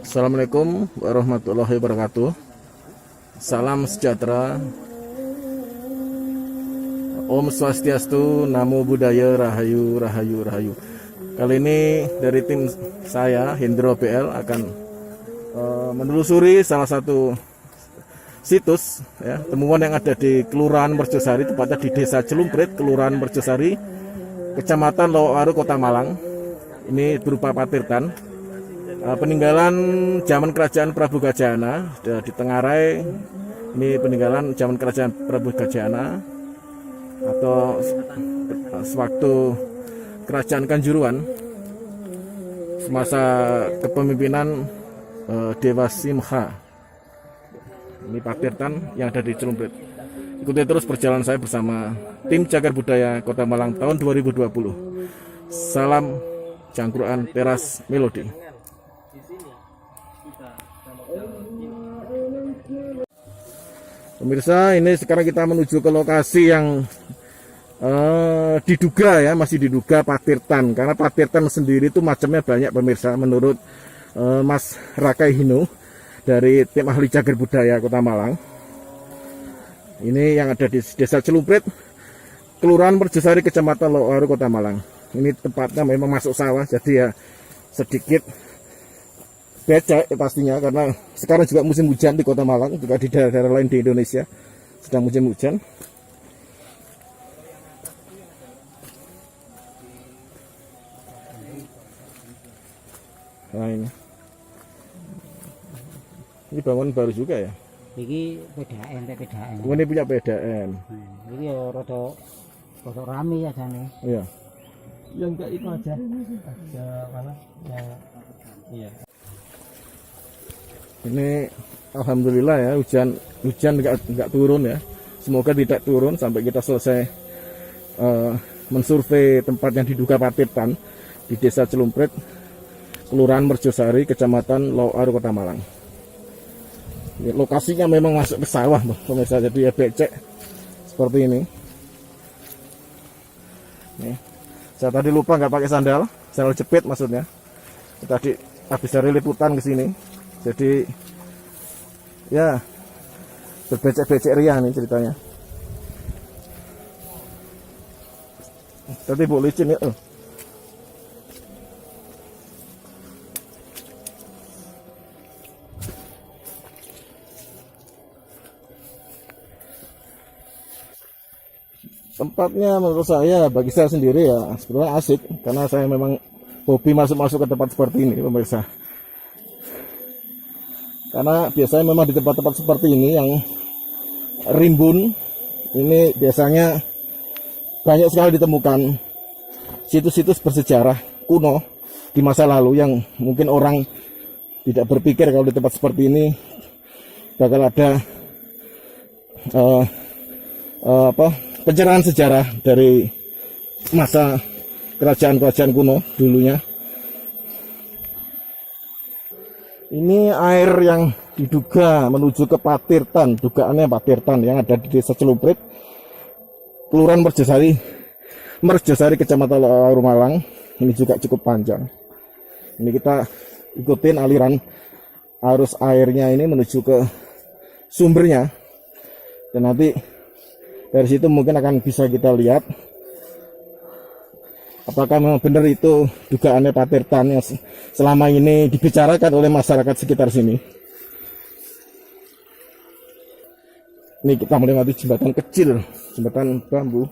Assalamualaikum warahmatullahi wabarakatuh. Salam sejahtera. Om Swastiastu, Namo Buddhaya, Rahayu, Rahayu, Rahayu. Kali ini dari tim saya, Hendro BL, akan menelusuri salah satu situs ya, temuan yang ada di Kelurahan Merjosari, tepatnya di Desa Celumprit, Kelurahan Merjosari, Kecamatan Lowaru, Kota Malang. Ini berupa patirtan peninggalan zaman kerajaan Prabu Gajayana di Tenggarai. Ini peninggalan zaman kerajaan Prabu Gajayana atau sewaktu kerajaan Kanjuruhan semasa kepemimpinan Dewa Simha. Ini patirtan yang ada di Celumprit. Ikuti terus perjalanan saya bersama tim Cagar Budaya Kota Malang tahun 2020. Salam Cangkruan Teras Melodi. Pemirsa, ini sekarang kita menuju ke lokasi yang diduga ya, masih diduga patirtan, karena patirtan sendiri itu macamnya banyak pemirsa. Menurut Mas Rakai Hino dari tim ahli Cagar Budaya Kota Malang, ini yang ada di Desa Celumprit, Kelurahan Merjosari, Kecamatan Lowaru, Kota Malang. Ini tempatnya memang masuk sawah, jadi ya sedikit becek pastinya, karena sekarang juga musim hujan di Kota Malang, juga di daerah-daerah lain di Indonesia sedang musim hujan. Nah ini bangunan baru juga ya. Iki PDAM, PDAM. Ini punya PDAM. Iki ya rada rame ya jane. Iya. Yang enggak itu aja mana yang iya. Ini alhamdulillah ya, hujan enggak turun ya. Semoga tidak turun sampai kita selesai mensurvei tempat yang diduga patirtan di Desa Celumprit, Kelurahan Merjosari, Kecamatan Lowaru, Kota Malang. Ya, lokasinya memang masuk ke sawah, pemirsa, jadi ya becek seperti ini. Nih, saya tadi lupa nggak pakai sandal jepit maksudnya. Tadi habis dari liputan ke sini, jadi ya berbecek-becek ria nih ceritanya. Tadi bu licin ya. Tempatnya menurut saya, bagi saya sendiri ya sebenarnya asik, karena saya memang hobi masuk-masuk ke tempat seperti ini pemirsa. Karena biasanya memang di tempat-tempat seperti ini yang rimbun, ini biasanya banyak sekali ditemukan situs-situs bersejarah kuno di masa lalu yang mungkin orang tidak berpikir kalau di tempat seperti ini bakal ada pencerahan sejarah dari masa kerajaan-kerajaan kuno dulunya. Ini air yang diduga menuju ke patirtan, dugaannya patirtan yang ada di Desa Celumprit, Kelurahan Merjosari, Kecamatan Lowaru, Malang. Ini juga cukup panjang. Ini kita ikutin aliran arus airnya ini menuju ke sumbernya, dan nanti dari situ mungkin akan bisa kita lihat apakah memang benar itu dugaannya patirtan yang selama ini dibicarakan oleh masyarakat sekitar sini. Ini kita melewati jembatan kecil, jembatan bambu.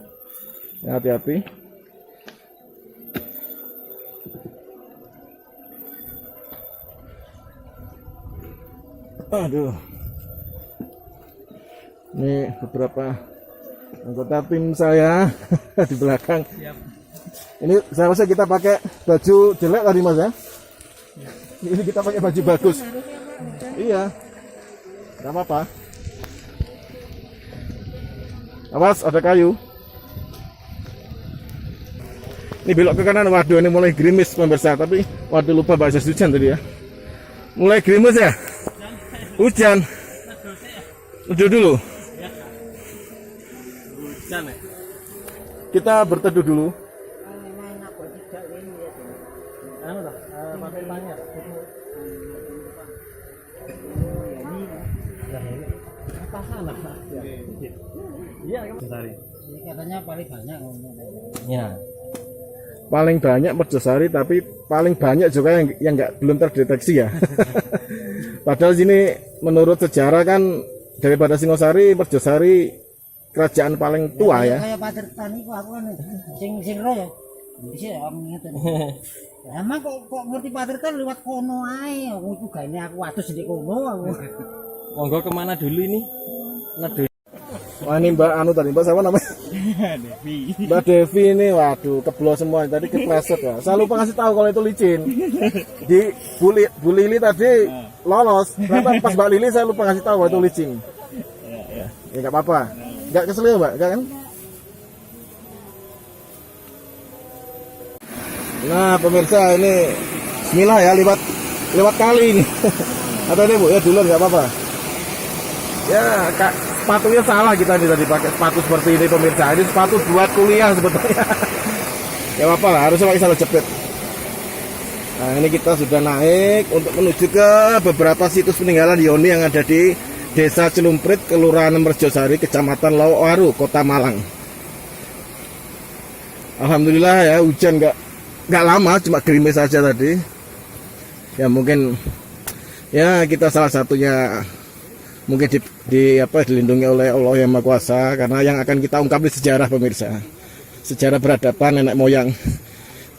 Ya, hati-hati. Aduh. Ini beberapa anggota tim saya di belakang. Siap. Ini saya rasa kita pakai baju jelek tadi mas ya. Ini kita pakai baju bagus. Iya, nggak apa-apa. Awas, ada kayu. Ini belok ke kanan. Waduh, ini mulai gerimis pemirsa. Tapi waduh, lupa bahasa hujan tadi ya. Mulai gerimis ya. Hujan. Udah dulu. Kita berteduh dulu. Anu lah, pakai banyak. Iya, Merjosari. Ini katanya paling banyak. Ya. Paling banyak Merjosari, tapi paling banyak juga yang belum terdeteksi ya. Padahal sini menurut sejarah kan daripada Singosari, Merjosari kerajaan paling tua ya. Kayak Patirtan iku aku kan sing ro ya. Bisa om ngeten. Emang kok ngerti Patirtan lewat kono ae. Aku iku gaene aku atus di kono aku. Monggo kemana dulu ini? Nedu. Wah ini Mbak Anu tadi, Mbak siapa namanya? Devi. Mbak Devi ini, waduh kebelo semua tadi kepleset ya. Saya lupa ngasih tahu kalau itu licin. Di Bu Lili tadi lolos, ternyata pas Mbak Lili saya lupa ngasih tahu kalau itu licin. Ya nggak apa-apa, nggak kesel ya Mbak, nggak kan? Nah pemirsa ini, Bismillah ya lewat kali ini. Atau ini Bu ya dulu nggak apa-apa. Ya kak. Sepatunya salah kita nih tadi pakai sepatu seperti ini pemirsa. Ini sepatu buat kuliah sebetulnya. Ya apa lah, harusnya pakai sandal jepit. Nah ini kita sudah naik untuk menuju ke beberapa situs peninggalan Yoni yang ada di Desa Celumprit, Kelurahan Merjosari, Kecamatan Laukwaru, Kota Malang. Alhamdulillah ya hujan nggak lama, cuma gerimis saja tadi. Ya mungkin ya kita salah satunya. Mungkin dilindungi oleh Allah Yang Maha Kuasa, karena yang akan kita ungkap di sejarah pemirsa, sejarah peradaban nenek moyang.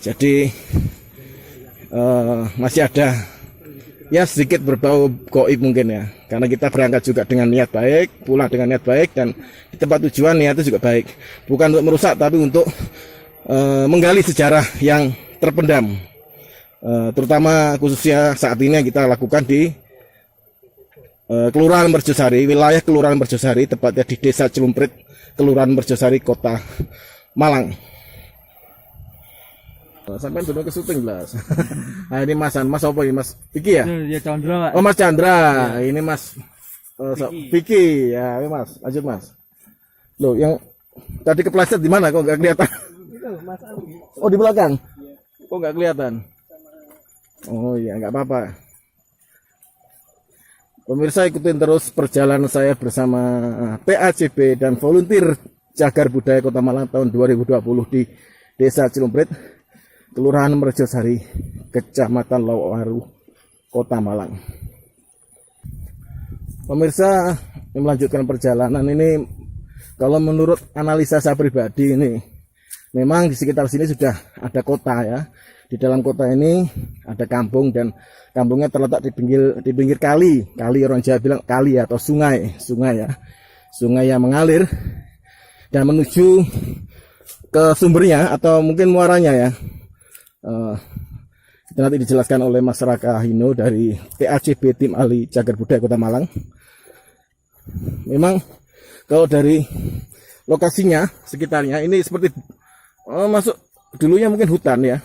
Jadi masih ada ya sedikit berbau gaib mungkin ya, karena kita berangkat juga dengan niat baik, pulang dengan niat baik, dan di tempat tujuan niatnya juga baik, bukan untuk merusak tapi untuk menggali sejarah yang terpendam, terutama khususnya saat ini yang kita lakukan di Kelurahan Merjosari, wilayah Kelurahan Merjosari, tepatnya di Desa Celumprit, Kelurahan Merjosari, Kota Malang. Sampai dulu ke syuting belas. Nah ini Mas apa ini Mas Vicky ya? Ya Chandra, Pak. Oh Mas Chandra, ini Mas Vicky ya, ini Mas, lanjut Mas. Loh yang tadi kepleset di mana kok nggak kelihatan? Oh di belakang. Kok nggak kelihatan? Oh iya nggak apa-apa. Pemirsa ikutin terus perjalanan saya bersama PACB dan volunteer Cagar Budaya Kota Malang tahun 2020 di Desa Celumprit, Kelurahan Merjosari, Kecamatan Laukwaru, Kota Malang. Pemirsa yang melanjutkan perjalanan ini, kalau menurut analisa saya pribadi ini, memang di sekitar sini sudah ada kota ya. Di dalam kota ini ada kampung, dan kampungnya terletak di pinggir kali orang Jawa bilang kali atau sungai ya, sungai yang mengalir dan menuju ke sumbernya atau mungkin muaranya ya. Itu nanti dijelaskan oleh Mas Raka Hino dari PACB Tim Ahli Cagar Budaya Kota Malang. Memang kalau dari lokasinya sekitarnya ini seperti masuk dulunya mungkin hutan ya,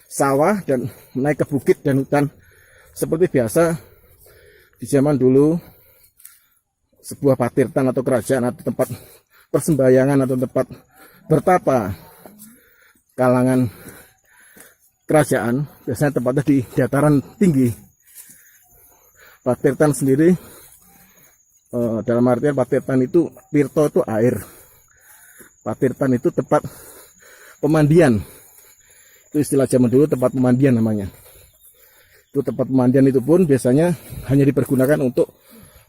sawah, dan naik ke bukit dan hutan seperti biasa di zaman dulu, sebuah patirtan atau kerajaan atau tempat persembahyangan atau tempat bertapa kalangan kerajaan, biasanya tempatnya di dataran tinggi. Patirtan sendiri dalam artian patirtan itu, tirto itu air, patirtan itu tempat pemandian. Itu istilah zaman dulu, tempat pemandian namanya. Itu tempat pemandian itu pun biasanya hanya dipergunakan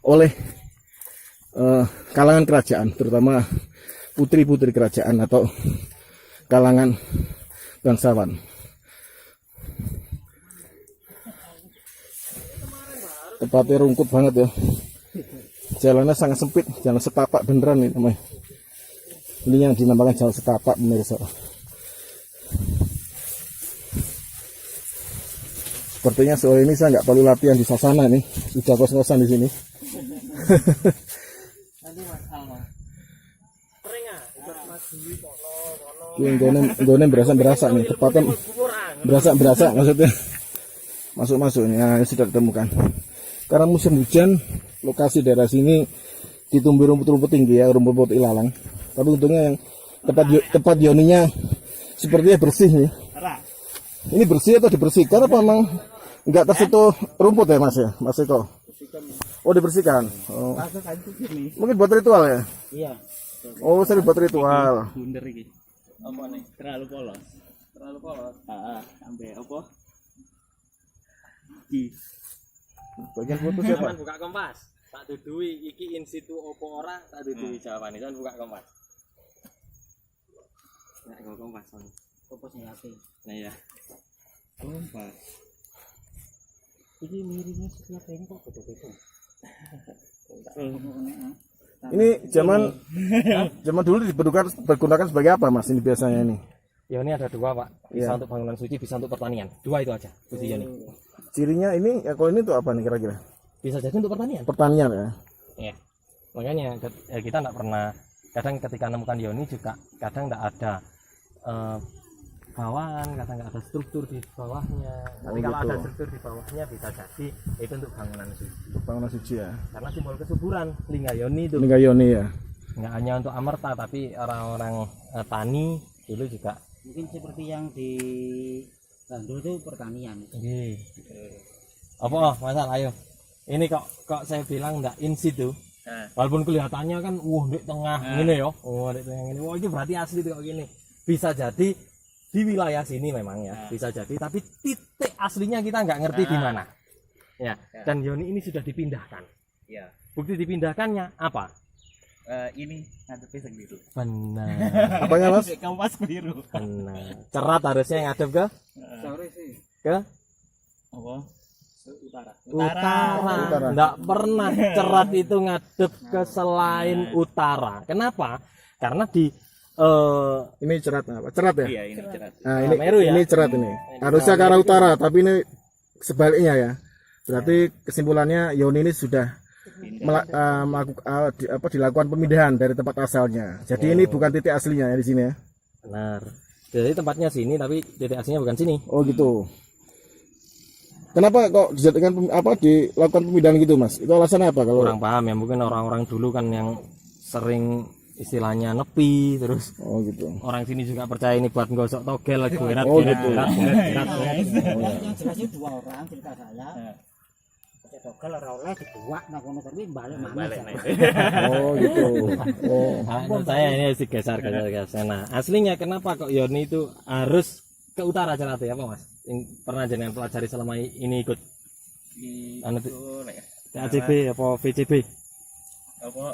oleh kalangan kerajaan, terutama putri-putri kerajaan atau kalangan bangsawan. Tempatnya rungkut banget ya. Jalannya sangat sempit, jalan setapak beneran nih namanya. Ini yang dinamakan jalan setapak pemirsa. Sepertinya sore ini saya nggak perlu latihan di sasana nih, sudah kos-kosan di sini. Ini berasa nih, tepatnya berasa maksudnya masuk ya, sudah ditemukan. Karena musim hujan, lokasi daerah sini ditumbuhi rumput-rumput tinggi ya, rumput-rumput ilalang. Tapi untungnya yang tempat yoninya sepertinya bersih nih. Ini bersih atau dibersihkan apa memang Enggak tersentuh rumput ya Mas ya, Mas Eko? Oh dibersihkan. Oh. Mungkin buat ritual ya? Iya. Oh sering buat ritual. Bunder iki. Apa nih? Terlalu polos. Terlalu polos. Heeh, sampai apa? Iki. Bagian foto siapa? Buka Kompas. Tak dudui iki in situ opo ora, tak dudui jawabane. Kan buka Kompas. Nek go Kompas. Kompas nih hati. Nah ya. Kompas. Ini miringnya setiap ini kok beda-beda. Ini zaman dulu dipergunakan sebagai apa Mas ini biasanya ini? Ya ini ada dua Pak. Bisa Iya. untuk bangunan suci, bisa untuk pertanian. Dua itu aja fungsinya nih. Cirinya ini ya kalau ini tuh apa nih kira-kira? Bisa jadi untuk pertanian. Pertanian ya. Iya. Makanya kita enggak pernah, kadang ketika nemukan Yoni juga kadang enggak ada bawahan, kadang enggak ada struktur di bawahnya. Tapi kalau gitu. ada struktur di bawahnya bisa jadi itu untuk bangunan suci. Untuk bangunan suci ya. Karena simbol kesuburan lingga Yoni itu Lingga Yoni ya. enggak hanya untuk amerta tapi orang-orang tani dulu juga. Mungkin seperti yang di Bandung itu pertanian. Nggih. Apa masalah ayo. Ini kok saya bilang enggak in situ. Walaupun kelihatannya kan di tengah gini ya. Di tengah gini. Wah, itu berarti asli tuh gini. Bisa jadi di wilayah sini memang ya. Bisa jadi tapi titik aslinya kita nggak ngerti di mana. Ya. Dan Yoni ini sudah dipindahkan. Ya, Bukti dipindahkannya apa? ini ngadepnya segitu. Benar. Apanya Mas? Kompas biru. Benar. Cerat harusnya ngadep ke Sore sih. ke Apa? utara. Nggak pernah cerat itu ngadep ke selain utara. Kenapa? Karena di Ini cerat apa? Cerat ya? Iya, ini cerat. Nah, ini Meru ya? ini cerat ini. Harusnya ke arah utara, tapi ini sebaliknya ya. Berarti kesimpulannya Yoni ini sudah dilakukan pemindahan dari tempat asalnya. Jadi ini bukan titik aslinya ya di sini ya. benar. Jadi tempatnya sini tapi titik aslinya bukan sini. Oh gitu. Kenapa kok dijadikan dilakukan pemindahan gitu Mas? Itu alasannya apa kalau? Kurang paham ya, mungkin orang-orang dulu kan yang sering istilahnya nepi, terus Oh gitu. orang sini juga percaya ini buat gosok togel lagi berat. Oh, gitu. Yang jelas itu dua orang cerita saya. Cek togel ora oleh dibuat nang kono tapi balik mana. Oh gitu. Oh. Menurut saya ini harus digeser. Nah, aslinya kenapa kok Yoni itu harus ke utara ceratnya apa Mas? Yang pernah jenengan pelajari selama ini ikut anu TACB apa VCB? Apa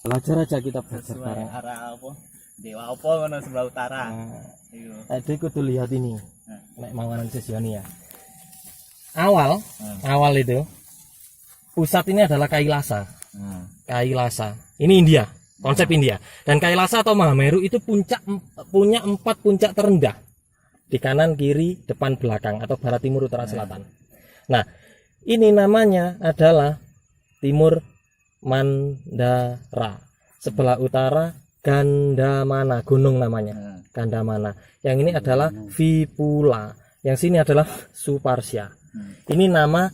Belajar aja kita belajar sesuai bareng. arah apa? Dewa apa ngono sebelah utara. Iya. Tadi kudu lihat ini. Nek mau analisis Yoni ya. Awal itu pusat ini adalah Kailasa. Kailasa. Ini India, konsep India. Dan Kailasa atau Mahameru itu punya 4 puncak terendah. Di kanan, kiri, depan, belakang atau barat, timur, utara, selatan. Nah, ini namanya adalah Timur Mandara. Sebelah utara Gandamana, gunung namanya. Gandamana. Yang ini adalah Vipula. Yang sini adalah Suparsya. Ini nama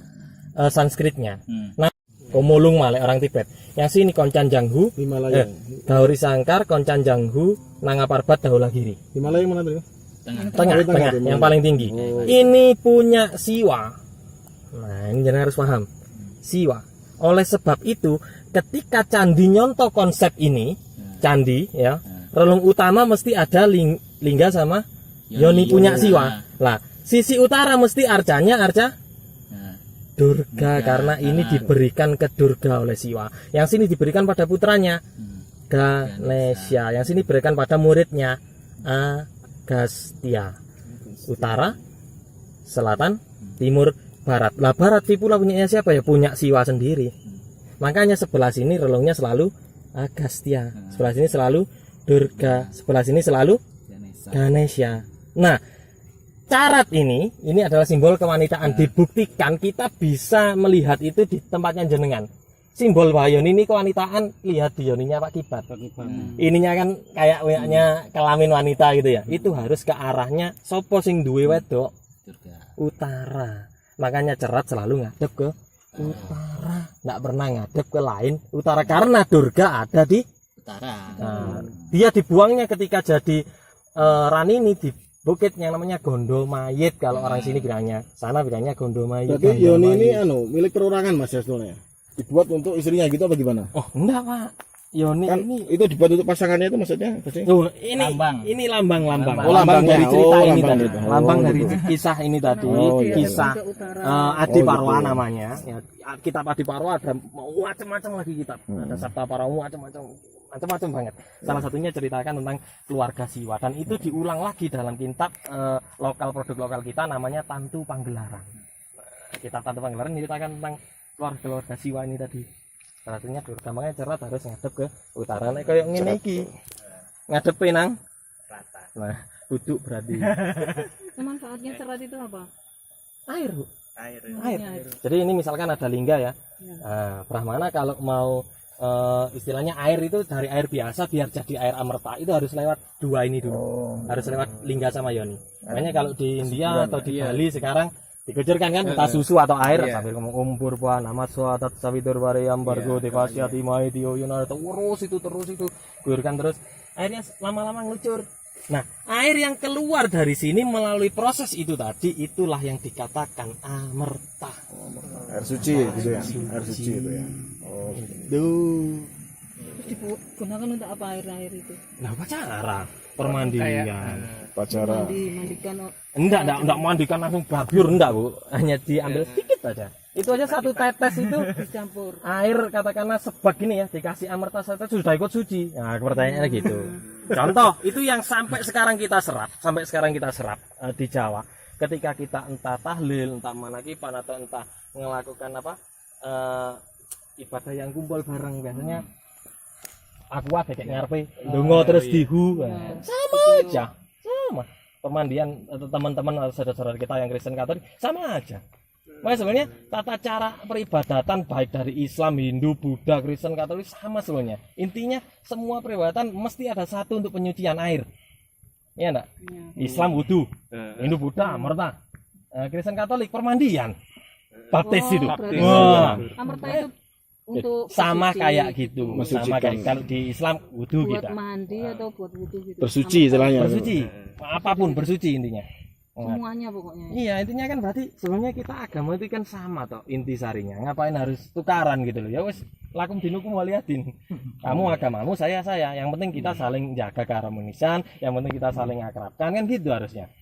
Sanskritnya. Nah, Komolung Malek orang Tibet. Yang sini Koncanjanghu, Himalaya. Gauri Sangkar, Koncanjanghu, Nangaparbat, Daulagiri. Himalaya mana tadi? Tengah, yang paling tinggi. Ini punya Siwa. Nah, ini jangan harus paham. Siwa. Oleh sebab itu, ketika candi nyontoh konsep ini, candi ya, relung utama mesti ada lingga sama Yoni punya Siwa. Lah, sisi utara mesti arcanya arca Durga karena ini diberikan ke Durga oleh Siwa. Yang sini diberikan pada putranya Ganesha. Yang sini diberikan pada muridnya Agastya. Utara, selatan, timur, barat. Lah barat Vipula punyanya siapa ya? Punya Siwa sendiri. Makanya sebelah sini relungnya selalu Agastya. Sebelah sini selalu Durga. Sebelah sini selalu Ganesha. Nah, carat ini adalah simbol kewanitaan. Dibuktikan kita bisa melihat itu di tempatnya jenengan. Simbol bahwa Yoni ini kewanitaan, lihat di Yoninya Pak Kibat. Ininya kan kayak punyanya kelamin wanita gitu ya. Itu harus ke arahnya sopo sing duwe wedok utara. Makanya cerat selalu ngadep ke utara, nggak pernah ngadep ke lain utara karena Durga ada di Utara. Nah, dia dibuangnya ketika jadi Ranini bukit yang namanya Gondomayit kalau orang sini bilangnya, sana bilangnya Gondomayit. Berarti Yoni ini milik perorangan Mas ya sebenarnya. Dibuat untuk istrinya gitu apa gimana? Oh, enggak, Pak. Yoni Kan ini itu dibuat untuk pasangannya itu maksudnya apa sih? tuh, ini Lambang. ini lambang. Oh, lambang dari ya. cerita Oh, ini lambang tadi. itu. Lambang Oh, dari gitu. kisah ini tadi, Oh, iya. kisah Adi Oh, Parwa gitu. namanya. Ya, kitab Adi Parwa ada macam-macam lagi kitab. Ada Sabta Parwa macam-macam banget. Salah satunya ceritakan tentang keluarga Siwa dan itu diulang lagi dalam kitab produk lokal kita namanya Tantu Panggelaran. Kitab Tantu Panggelaran menceritakan tentang keluarga Siwa ini tadi. Salah satunya gampangnya cerat harus ngadep ke utara. Nek kayak ngene iki. Ngadep nang Rata. nah, duduk berarti. Manfaatnya cerat itu apa? Air, Bu. Air. Air. Jadi ini misalkan ada lingga ya. Nah, Brahmana kalau mau istilahnya air itu dari air biasa biar jadi air amerta itu harus lewat dua ini dulu. Harus lewat lingga sama yoni. Makanya kalau di India atau di Bali sekarang dikucurkan kan entah susu atau air sambil ngomong purba nama suatat sawidur vareyam bargo devasyati mai dio yuna terus itu guyurkan terus airnya lama-lama ngelucur. Nah, air yang keluar dari sini melalui proses itu tadi itulah yang dikatakan amerta. Air suci gitu ya. Air suci itu ya. Oh, gitu. Terus digunakan untuk apa air-air itu? Nah, pacara, permandian. Pacara. Mandikan Enggak mandikan langsung babur enggak, Bu. Hanya diambil sedikit aja. Itu aja satu tetes itu dicampur. air katakanlah sebag ini ya dikasih amerta tetes sudah ikut suci. Nah, pertanyaannya gitu. Contoh, itu yang sampai sekarang kita serap di Jawa. Ketika kita entah tahlil, entah manakipan atau entah melakukan ibadah yang kumpul bareng biasanya aku ada kayak ngarepe ndonga terus dihu. Sama aja. Sama. Permandian atau teman-teman atau saudara-saudara kita yang Kristen Katolik sama aja. Makanya sebenarnya tata cara peribadatan baik dari Islam, Hindu, Buddha, Kristen, Katolik sama sebenarnya. Intinya semua peribadatan mesti ada satu untuk penyucian air. Iya enggak? Islam wudu, Hindu Buddha amerta, Kristen Katolik permandian, baptis itu. Wah, Amerta itu untuk sama bersuci. kayak gitu. Sama Mensucikan. kayak kalau di Islam wudu buat kita. mandi atau buat wudhu gitu. Bersuci istilahnya. Bersuci, apapun bersuci intinya. Semuanya pokoknya. Iya, intinya kan berarti sebenarnya kita agama itu kan sama toh inti sarinya. Ngapain harus tukaran gitu loh. Ya wes lakum dinukum waliyadin. Kamu agamamu, saya. Yang penting kita saling jaga keharmonisan, yang penting kita saling akrabkan kan gitu harusnya.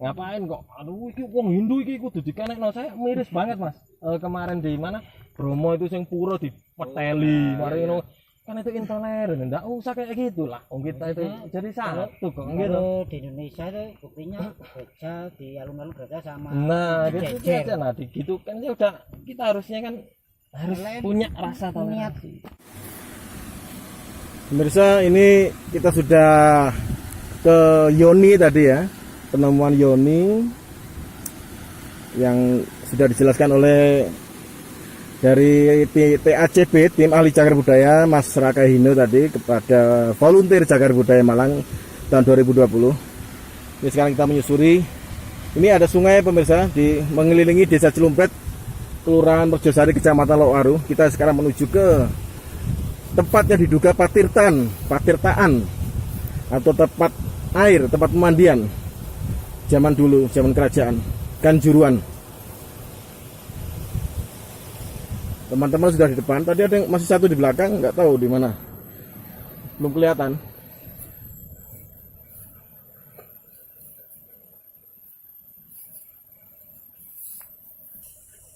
Ngapain kok aduh iki wong Hindu iki kudu dikanekno. Saya miris banget, Mas. Kemarin di mana Bromo itu sing pura dipeteli, mari ngono. Kan itu intoleran, enggak usah kayak gitulah. Kita itu jadi satu kok gitu. Kalau di Indonesia itu buktinya gereja di alun-alun gereja sama Nah, gitu jejer. aja nah gitu kan ya udah kita harusnya kan harus punya rasa toleransi. Pemirsa, ini kita sudah ke Yoni tadi ya. Penemuan Yoni yang sudah dijelaskan oleh dari TACB, Tim Ahli Cagar Budaya, Mas Raka Hino tadi kepada volunteer Cagar Budaya Malang tahun 2020. Ini sekarang kita menyusuri. Ini ada sungai pemirsa mengelilingi Desa Celumpret, Kelurahan Merjosari, Kecamatan Lokawaru. Kita sekarang menuju ke tempatnya diduga patirtaan atau tempat air, tempat pemandian zaman dulu, zaman kerajaan Kanjuruan. Teman-teman sudah di depan, tadi ada yang masih satu di belakang, nggak tahu di mana, belum kelihatan.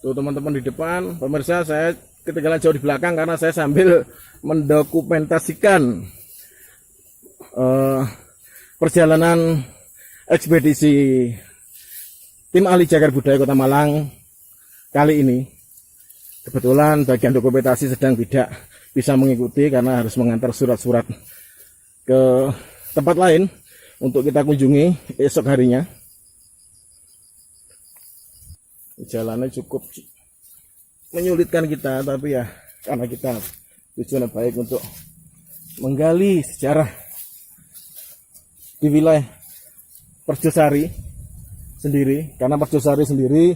Tuh teman-teman di depan, pemirsa, saya ketinggalan jauh di belakang karena saya sambil mendokumentasikan perjalanan ekspedisi Tim Ahli Cagar Budaya Kota Malang kali ini. Kebetulan bagian dokumentasi sedang tidak bisa mengikuti karena harus mengantar surat-surat ke tempat lain untuk kita kunjungi esok harinya. Jalannya cukup menyulitkan kita, tapi ya karena kita tujuan baik untuk menggali sejarah di wilayah Merjosari sendiri, karena Merjosari sendiri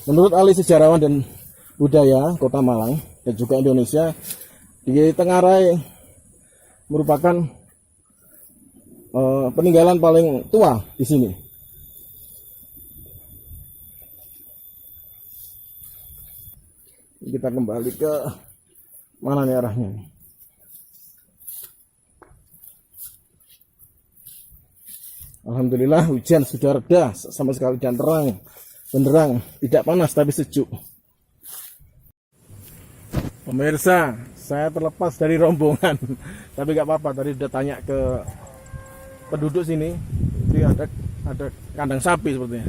menurut ahli sejarawan dan budaya Kota Malang dan juga Indonesia, di Tenggarai merupakan peninggalan paling tua di sini. Kita kembali ke mana nih arahnya? Alhamdulillah hujan sudah reda sama sekali dan terang benderang, tidak panas tapi sejuk. Pemirsa, saya terlepas dari rombongan, tapi nggak apa-apa. Tadi udah tanya ke penduduk sini, jadi ada kandang sapi sepertinya.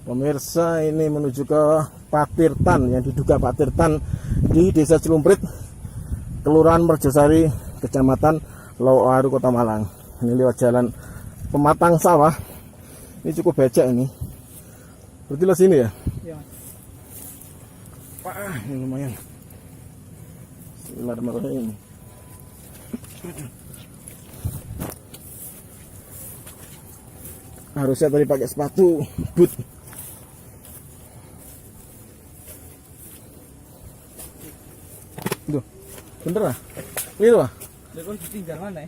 Pemirsa, ini menuju ke Patirtan yang diduga Patirtan di Desa Cilumprit, Kelurahan Merjosari, Kecamatan Loaru, Kota Malang. Ini lewat jalan pematang sawah. Ini cukup becek ini. Berarti lah sini ya? Iya. Wah, ini lumayan. Bismillahirrahmanirrahim. Harusnya tadi pakai sepatu boot. Duh, bener lah. Ini lah. Lha ditinggal mana?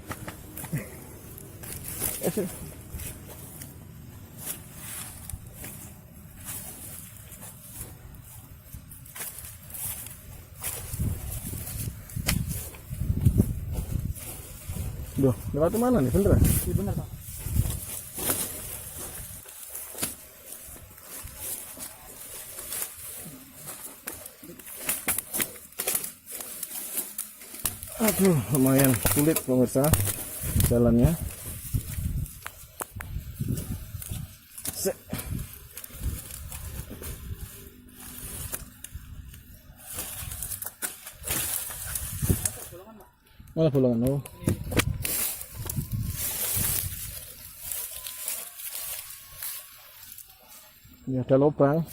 Duh, lewat mana nih? Bener? Iya benar Pak. Aduh, lumayan sulit pemirsa jalannya. Malah bolongan. Oh. Ini ada lubang.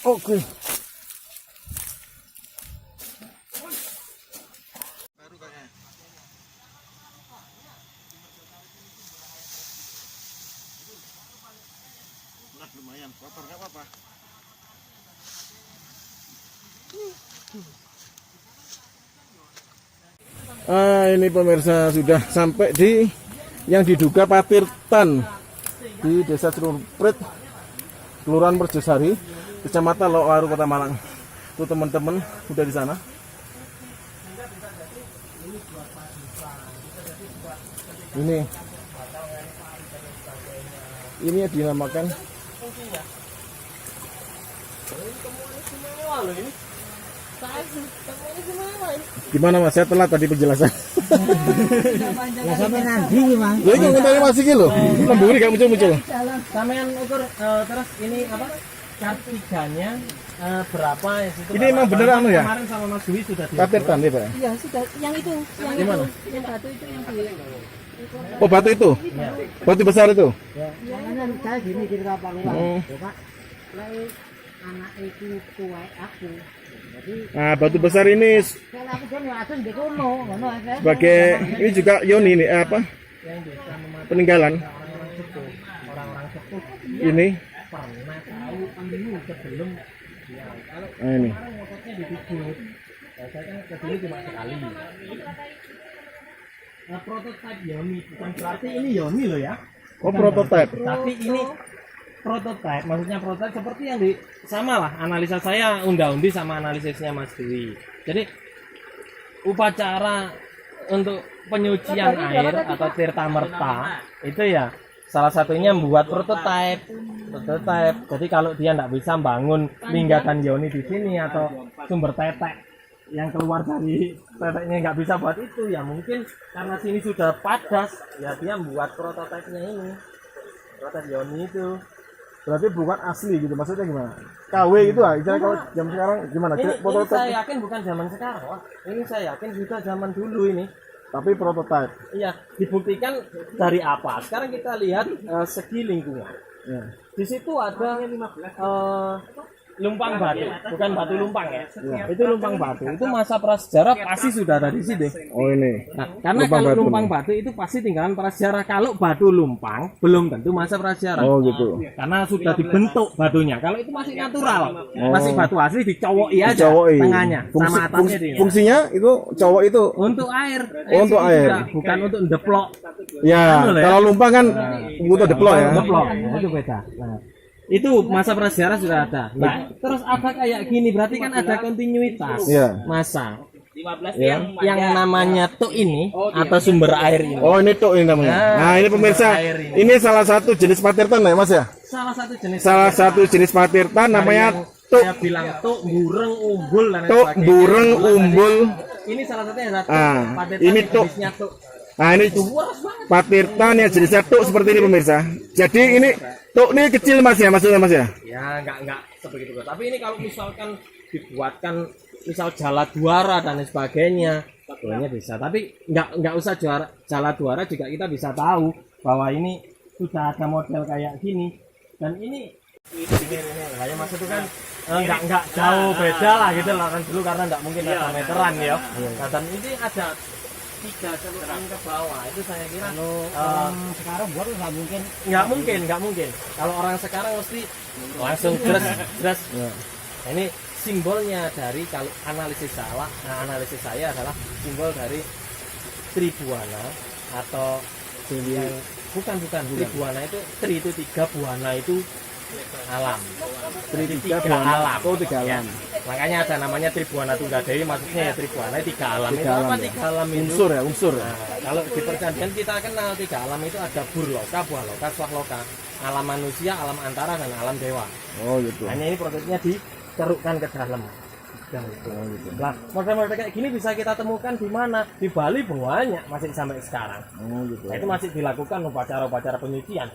Oke. Lumayan kotor, nggak apa-apa. Ini pemirsa sudah sampai di yang diduga Patirtan di Desa Cilumprit, Kelurahan Merjosari, Kecamatan Loaru, Kota Malang. Tuh teman-teman udah di sana. Ini dinamakan gimana Mas? Saya telat tadi penjelasan. Ya sampai nanti Bang. Lha iki ngenteni masih iki lho. Lemburi gak muncul-muncul. Sampean ukur terus ini apa? Cat 3-nya berapa ya situ? Ini emang bener anu ya? Kemarin sama Mas Dwi sudah diukur. Patirtan ya, Pak. Iya sudah yang itu, yang Gimana? itu, yang batu itu yang di. Oh, batu itu? Batu besar itu? Makanya saya gini cerita Pak Lurah. Oh. Ya Pak, lek anak itu tua aku. Jadi Nah, batu besar ini kalau aku kan langsung di kono, ngono aja. sebagai ini juga Yoni ini apa? Yang bisa mematikan Peninggalan. orang-orang sepuh. Orang-orang sepuh Ini. pernah tahu dulu sebelum ya kalau Nah, ini. kemarin ngototnya ditutup. Ya, saya kan kesini cuma sekali. Prototipe Yoni bukan berarti ini Yoni loh ya. Oh, prototipe. Tapi ini prototipe, maksudnya prototipe seperti yang di sama lah analisa saya unda-undi sama analisisnya Mas Dwi. Jadi upacara untuk penyucian air atau tirta merta itu ya salah satunya membuat prototipe. Jadi kalau dia tidak bisa bangun linggatan Yoni di sini atau sumber tetek yang keluar dari teteknya nggak bisa buat itu, ya mungkin karena sini sudah padas, ya dia membuat prototipenya ini, prototipe Yoni itu. Berarti bukan asli gitu, maksudnya gimana? KW gitu lah, istilah kalau jam sekarang gimana? Ini Prototipe, saya yakin bukan zaman sekarang, Wak. Ini saya yakin juga zaman dulu ini. tapi prototipe. Iya, dibuktikan dari apa? Sekarang kita lihat segi lingkungan. Ya. Di situ ada lumpang batu, bukan batu lumpang ya. Itu lumpang batu. Itu masa prasejarah pasti sudah ada di sini. Oh ini. Nah, karena Lumpang kalau batu lumpang nih. batu itu pasti tinggalan prasejarah. Kalau batu lumpang belum tentu masa prasejarah. Oh gitu. Karena sudah dibentuk batunya. Kalau itu masih natural, masih batu asli dicowoki aja Dicowoki. tengahnya sama atasnya dia. Fungsinya itu cowok itu. Untuk air. Oh, untuk situ air. juga, bukan untuk ndeplok. Ya, Anu lah ya. kalau lumpang kan butuh deplok ya. Ndeplok. Nah, itu beda. Nah, itu masa prasejarah sudah ada. Nah, terus ada kayak gini berarti kan ada kontinuitas Iya. masa. 15 Ya. Yang namanya tuk ini atau sumber air ini. Oh ini tuh ini namanya. Nah ini pemirsa, ini salah satu jenis patirtan ya mas ya. Salah satu jenis Salah satu jenis patirtan namanya tuk. saya bilang tuk bureng umbul dan lain Tuk sebagainya. bureng umbul. Ini salah satunya adalah Ah, patirtan ini yang tuk. jenisnya tuk. Nah ini Luas banget. patirtan yang jenisnya tuk seperti ini pemirsa. Jadi ini tuk ini kecil mas ya maksudnya mas ya. Ya enggak sebegitu. Tapi ini kalau misalkan dibuatkan misal jala duara dan lain sebagainya, sebenarnya bisa. Tapi enggak usah jala duara juga kita bisa tahu bahwa ini sudah ada model kayak gini. Dan ini kayak maksud itu kan enggak jauh beda lah gitu lah kan dulu karena enggak mungkin ada meteran ya. Nah, dan ini ada 3 celupan ke bawah itu saya kira Sekarang buat nggak mungkin. nggak mungkin kalau orang sekarang mesti langsung jelas. Nah, ini simbolnya dari kalau analisis saya adalah simbol dari Tribuana atau yang bukan Tribuana itu Tri itu 3, Buana itu alam. Tri 3 alam. Oh 3 alam. Makanya ada namanya Tribuana Tunggadewi, maksudnya ya Tribuana 3 alam. Itu alam apa ya. 3 alam itu? Unsur ya unsur. Nah, kalau di perjanjian kita kenal 3 alam itu ada Burloka, Buahloka, Swahloka. Alam manusia, alam antara dan alam dewa. Oh gitu. Hanya ini prosesnya dicerukkan ke dalam. Nah, model-model kayak gini bisa kita temukan di mana? Di Bali banyak masih sampai sekarang. Oh gitu. Nah, itu masih dilakukan upacara-upacara penyucian.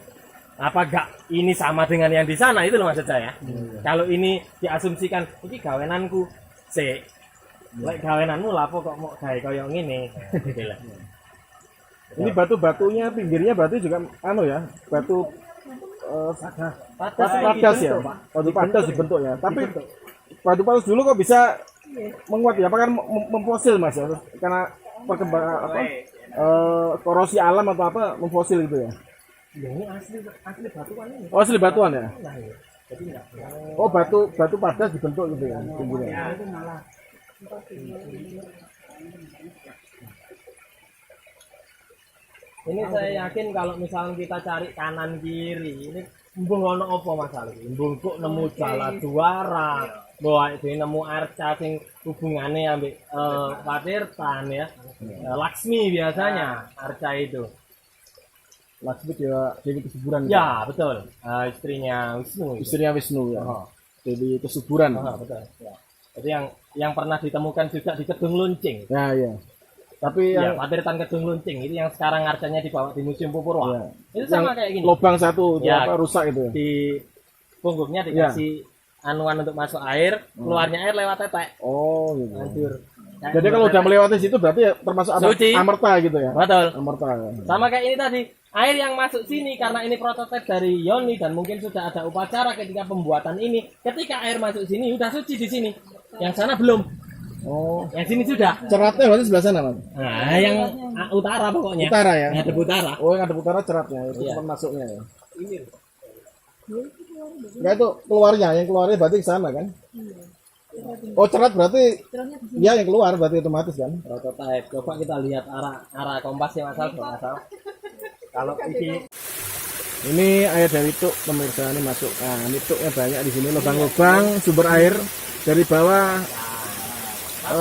Apa enggak ini sama dengan yang di sana itu loh maksud saya. Kalau ini diasumsikan ini gawenanku lek gawenanmu lapo kok mau gawe koyo ngene. Gitu lah. Ini batu-batunya pinggirnya berarti juga anu ya batu padas ya. Batu padas dibentuk ya. Tapi batu padas dulu kok bisa menguat ya? Apakah memfosil mas ya? Karena perkembangan apa? Korosi alam atau apa memfosil gitu ya? Ya, ini asli batuan ini. Oh asli batuan ya? Nah, ya. Jadi enggak. Oh batu padas dibentuk gitu ya pinggirnya. Itu malah ini saya yakin kalau misalnya kita cari kanan kiri ini embung ono apa masalah embung kok nemu jala duara bahwa itu nemu arca sing hubungannya ambek patirtan ya. Laksmi biasanya arca itu Laksmi dia Dewi Kesuburan. ya betul. Istrinya Wisnu itu. Istrinya Wisnu ya. Oh. Dewi Kesuburan. Betul ya. Jadi yang pernah ditemukan juga di Kedung Luncing. Ya ya. Tapi Ya, yang patirtan Kedung Luncing itu yang sekarang arcanya dibawa di Museum Pupurwa. Ya. Itu sama kayak gini. lubang satu itu Ya. apa rusak itu ya? Di punggungnya dikasih anuan untuk masuk air, keluarnya air lewat tetek. Oh gitu. Hancur. Jadi kalau udah melewati situ berarti ya termasuk Suci. amerta gitu ya? Betul. Amerta. Ya. Sama kayak ini tadi. Air yang masuk sini karena ini prototipe dari Yoni dan mungkin sudah ada upacara ketika pembuatan ini. Ketika air masuk sini udah suci di sini. Yang sana belum. Oh, Yang sini sudah. ceratnya berarti sebelah sana mas? Nah, yang utara pokoknya. Utara ya? Ngadep utara. Oh, yang ada utara ceratnya itu Iya. tempat masuknya ya. Enggak itu keluarnya, yang keluarnya berarti ke sana kan? Oh, cerat berarti ya yang keluar berarti otomatis kan? Prototipe. Coba kita lihat arah kompasnya Mas. Kalau Ini air dari tuk pemirsa ini masuk. Nah, ini tuknya banyak di sini lubang-lubang sumber air dari bawah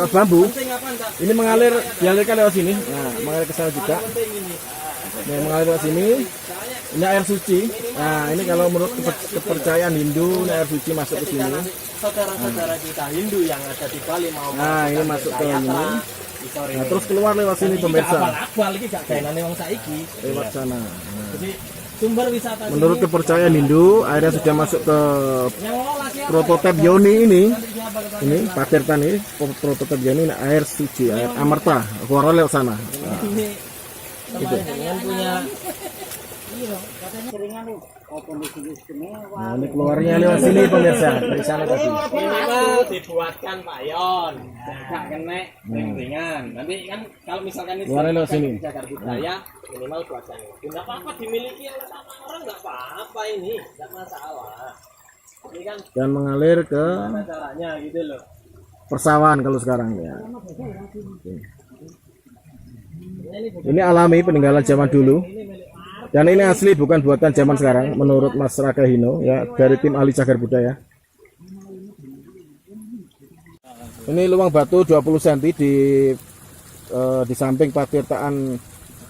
bambu. penting apa enggak? Ini dialirkan lewat sini. Nah, mengalir ke sana juga. Penting ini. Nah, mengalir lewat sini. Ini air suci. Nah, ini kalau menurut kepercayaan Hindu, ini air suci masuk ke sini. Saudara-saudara kita Hindu yang ada di Bali mau Nah, ini masuk ke ini. Sorry. Nah, terus keluar lewat sini pemirsa. Abal iki gak gaenane wong saiki. Lewat sana. Jadi sumber wisata Menurut sini, kepercayaan Hindu, airnya sudah masuk ke yang ngelola siapa? prototipe Yoni ini. Siapa kepada Ini patirtan ini prototipe Yoni ini air suci, air amerta. Keluar lewat sana. Nah, ini teman dengan punya iki lho, katanya seringan lho. Apa mesti Nah, ini keluarnya lewat sini pemirsa, dari sana tadi. Minimal dibuatkan payon, gak kena ring-ringan. Nanti kan kalau misalkan ini Keluarnya lewat sini. jagar budaya, minimal buatkan. Tidak apa-apa dimiliki oleh sama orang, nggak apa-apa ini, nggak masalah. Ini kan Dan mengalir ke gimana caranya gitu loh. persawahan kalau sekarang ya. Ini alami peninggalan zaman dulu. Dan ini asli bukan buatan zaman sekarang menurut Mas Raka Hino ya dari tim ahli cagar budaya. Ini lubang batu 20 cm di samping Patirtaan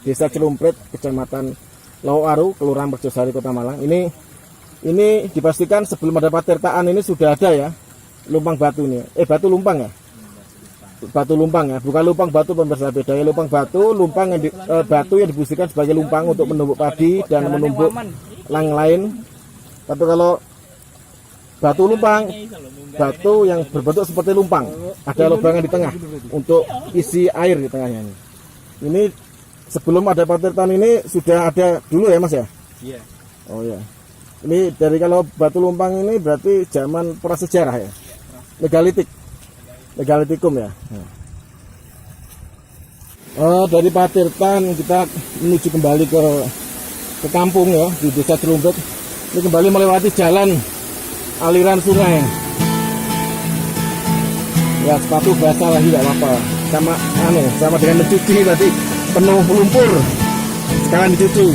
Desa Celumprit, Kecamatan Lawaru, Kelurahan Merjosari, Kota Malang. Ini dipastikan sebelum ada Patirtaan ini sudah ada ya lumpang batu ini. Batu lumpang ya. Batu lumpang ya, bukan lumpang batu pemirsa, beda ya. Lumpang batu, lumpang yang batu yang dibersihkan sebagai lumpang untuk menumbuk padi dan menumbuk lain-lain. Tapi kalau batu lumpang, batu yang berbentuk seperti lumpang, ada lubangan di tengah untuk isi air di tengahnya ini. Ini sebelum ada Patirtaan ini sudah ada dulu ya Mas ya? Iya. Oh ya. Ini dari kalau batu lumpang ini berarti zaman prasejarah ya, megalitikum ya. Dari Patirtaan kita menuju kembali ke kampung ya di Desa Celumprit. Ini kembali melewati jalan aliran sungai. Ya sepatu basah lagi tidak apa-apa. Sama dengan mencuci tadi penuh lumpur. Sekarang dicuci.